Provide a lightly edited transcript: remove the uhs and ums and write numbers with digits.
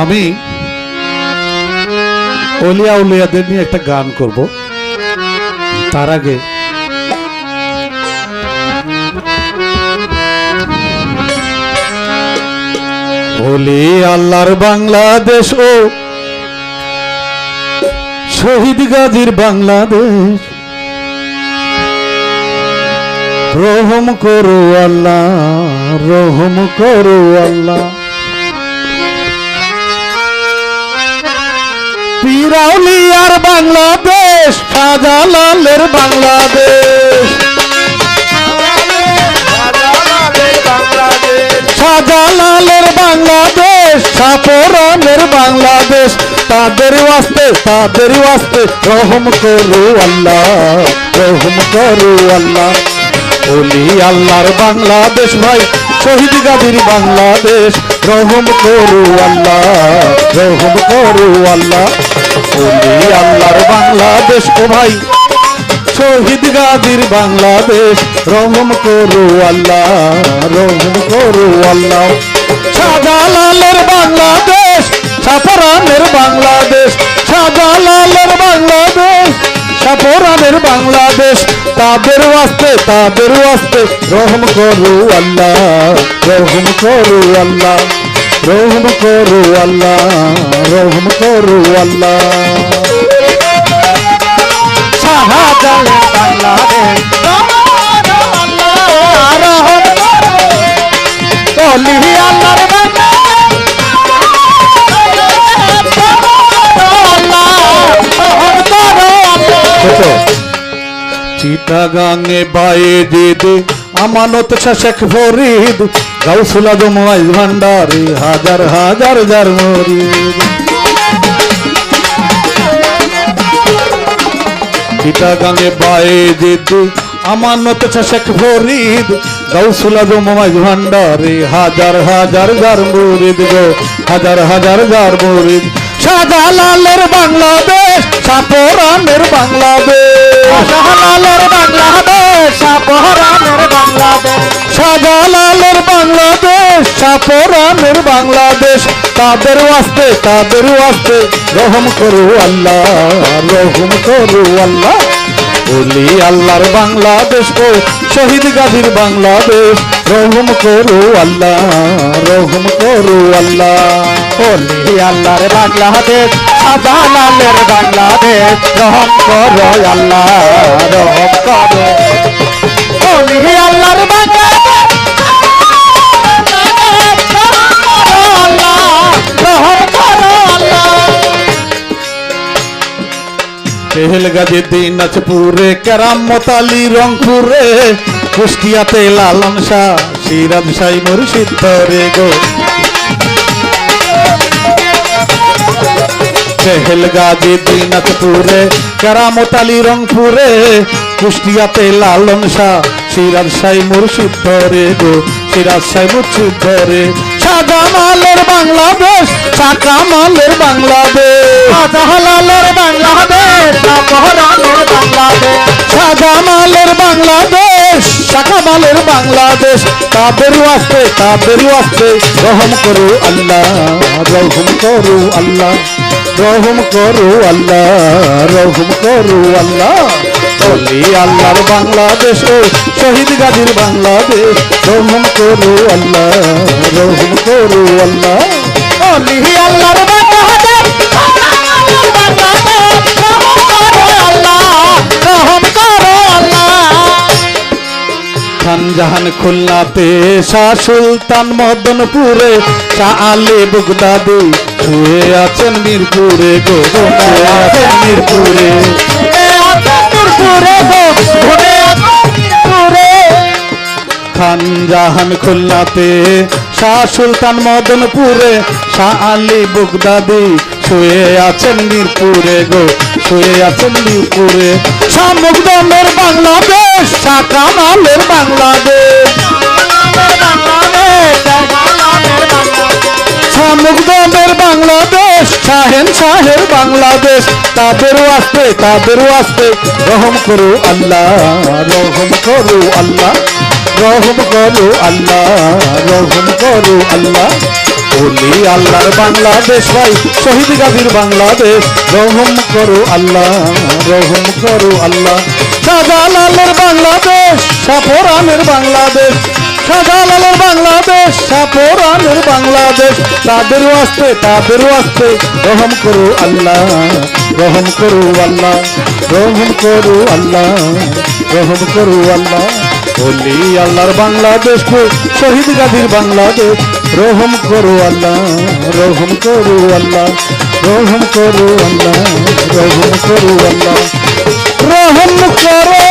আমি ওলিয়া উলিয়াদের নিয়ে একটা গান করব। তার আগে ওলি আল্লাহর বাংলাদেশ ও শহীদ গাজীর বাংলাদেশ, রহম করো আল্লাহ, রহম করো আল্লাহ। পীরাউলিয়ার বাংলাদেশ, শাহজালালের বাংলাদেশ, শাহজালালের বাংলাদেশ, শাহপরানের বাংলাদেশ। তাদের ওয়াস্তে রহম করো আল্লাহ, রহম করো আল্লাহ। ওলি আল্লাহর বাংলাদেশ ভাই, শহীদ গাজীর বাংলাদেশ, রহম করো আল্লাহ, রহম করো আল্লাহ। ওলি আল্লাহর বাংলাদেশ ও ভাই, শহীদ গাজীর বাংলাদেশ, রহম করো আল্লাহ, রহম করো আল্লাহ। শাহজালালের বাংলাদেশ, শাহপরানের বাংলাদেশ, শাহজালালের বাংলাদেশ, শাহপরানের বাংলাদেশ। তাদের ওয়াস্তে রহম করো আল্লাহ, রহম করো আল্লাহ, রহম করো আল্লাহ, রহম করো আল্লাহ। শাহজালালের বাংলাদেশ, ওলি আল্লাহর চিটাগাঙে বায়েজিদ আমানত শেখ ফরিদ, গাউসুল আজম ওয়াইজ ভান্ডারি, হাজার হাজার যার মুরিদ। চিটাগাঙে বায়েজিদ আমানত শেখ ফরিদ, গাউসুল আজম ওয়াইজ ভান্ডারি, হাজার হাজার যার মুরিদ গো, হাজার হাজার যার মুরিদ। শাহজালালের বাংলাদেশ, শাহপরানের বাংলাদেশ, শাহজালালের বাংলাদেশ, শাহপরানের বাংলাদেশ, শাহজালালের বাংলাদেশ, শাহপরানের বাংলাদেশ। তাদের ওয়াস্তে রহম করো আল্লাহ, রহম করো আল্লাহ। ওলি আল্লাহর বাংলাদেশ ও শহীদ গাজীর বাংলাদেশ, রহম করো আল্লাহ, রহম করো আল্লাহ। ওলি আল্লাহর বাংলাদেশ, শাহজালালের বাংলাদেশ, রহম করো আল্লাহ, রহম করো। ওলি আল্লাহর বাংলাদেশ, রহম করো আল্লাহ। তেহেলগাজী দিনাজপুরে, কেরামত আলী রংপুরে, কুষ্টিয়াতে লালন শাহ, সিরাজ শাহ মুর্শিদ ধরে গো। তেহেলগাজী দিনাজপুরে, কেরামত আলী রংপুরে, কুষ্টিয়াতে লালন শাহ, সিরাজ শাহ মুর্শিদ ধরে গো, সিরাজ শাহ মুর্শিদ ধরে। শাহজালালের বাংলাদেশ, শাহকামালের বাংলাদেশ, শাহজালালের বাংলাদেশ, শাহপরানের বাংলাদেশ, শাহজালালের বাংলাদেশ, শাহকামালের বাংলাদেশ। তাদের ওয়াস্তে রহম করো আল্লাহ, রহম করো আল্লাহ, রহম করো আল্লাহ, রহম করো আল্লাহ। ওলি আল্লাহর বাংলাদেশ ও শহীদ গাজীর বাংলাদেশ, রহম করো আল্লাহ, রহম করো আল্লাহ। ওলি আল্লাহর বাংলাদেশ, রহম করো আল্লাহ। খানজাহান খুলনাতে, শাহ সুলতান মদনপুরে, শাহ আলী বাগদাদি শুয়ে আছেন মিরপুরে গো, শুয়ে আছেন মিরপুরে। খানজাহান খুলনাতে, শাহ সুলতান মদনপুরে, শাহ আলী বাগদাদি শুয়ে আছেন মিরপুরে গো, শুয়ে আছেন মিরপুরে। শাহ মুকদমের বাংলাদেশ, শাহ কামালের বাংলাদেশ, শাহ মুকদমের বাংলাদেশ, শাহেন শাহের বাংলাদেশ তাদেরও আসতে রহম করো আল্লাহ রহম করো আল্লাহ রহম করো আল্লাহ রহম করো আল্লাহ ওলি আল্লাহর বাংলাদেশ ভাই শহীদ গাজীর বাংলাদেশ রহম করো আল্লাহ রহম করো আল্লাহ শাহজালালের বাংলাদেশ শাহপরানের বাংলাদেশ শাহজালালের বাংলাদেশ শাহপরানের বাংলাদেশ তাদেরও আসতে রহম করো আল্লাহ রহম করো আল্লাহ রহম করো আল্লাহ রহম করো আল্লাহ ওলি আল্লাহর বাংলাদেশ শহীদ গাজীর বাংলাদেশ রহম করো আল্লাহ রহম করো আল্লাহ রহম করো আল্লাহ রহম করো আল্লাহ রহম করো